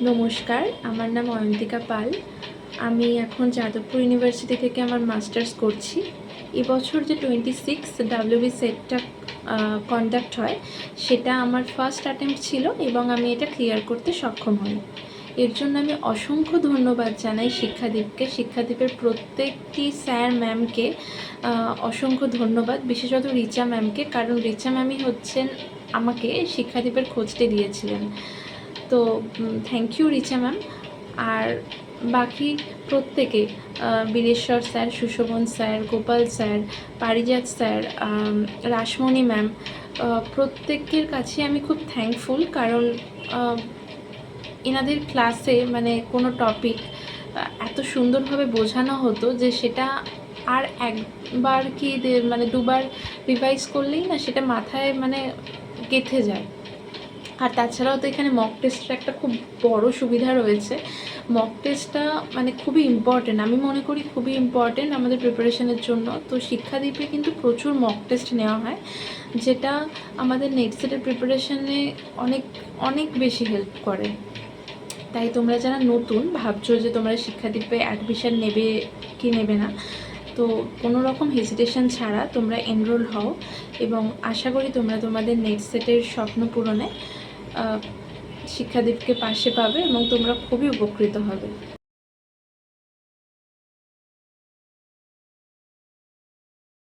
নমস্কার, আমার নাম অয়ন্তিকা পাল। আমি এখন যাদবপুর ইউনিভার্সিটি থেকে আমার মাস্টার্স করছি। এবছর যে 26 WB সেটটা কন্ডাক্ট হয়, সেটা আমার ফার্স্ট অ্যাটেম্প্ট ছিল এবং আমি এটা ক্লিয়ার করতে সক্ষম হই। এর জন্য আমি অসংখ্য ধন্যবাদ জানাই শিক্ষাদীপকে, শিক্ষাদীপের প্রত্যেকটি স্যার ম্যামকে অসংখ্য ধন্যবাদ, বিশেষত রিচা ম্যামকে, কারণ রিচা ম্যামই হচ্ছেন আমাকে শিক্ষাদীপের খোঁজটা দিয়েছিলেন। তো থ্যাংক ইউ রিচা ম্যাম। আর বাকি প্রত্যেকে, Bireshwar sir, Sushobhan sir, Gopal sir, Parijat sir, Rasmani ma'am, প্রত্যেকের কাছে আমি খুব থ্যাঙ্কফুল, কারণ এনাদের ক্লাসে মানে কোনো টপিক এত সুন্দরভাবে বোঝানো হতো যে সেটা আর একবার কি মানে দুবার রিভাইজ করলেই না সেটা মাথায় মানে গেঁথে যায়। আর তাছাড়াও তো এখানে মক টেস্টের একটা খুব বড় সুবিধা রয়েছে। মক টেস্টটা মানে খুবই ইম্পর্টেন্ট, আমি মনে করি খুবই ইম্পর্টেন্ট আমাদের প্রিপারেশনের জন্য। তো শিক্ষাদীপে কিন্তু প্রচুর মক টেস্ট নেওয়া হয়, যেটা আমাদের নেট সেটের প্রিপারেশনে অনেক অনেক বেশি হেল্প করে। তাই তোমরা যারা নতুন ভাবছো যে তোমরা শিক্ষাদীপে অ্যাডমিশন নেবে কি নেবে না, তো কোনো রকম হেজিটেশন ছাড়া তোমরা এনরোল হও এবং আশা করি তোমরা তোমাদের নেট সেটের স্বপ্ন পূরণে শিক্ষাদীপকে পাশে পাবে এবং তোমরা খুবই উপকৃত হবে।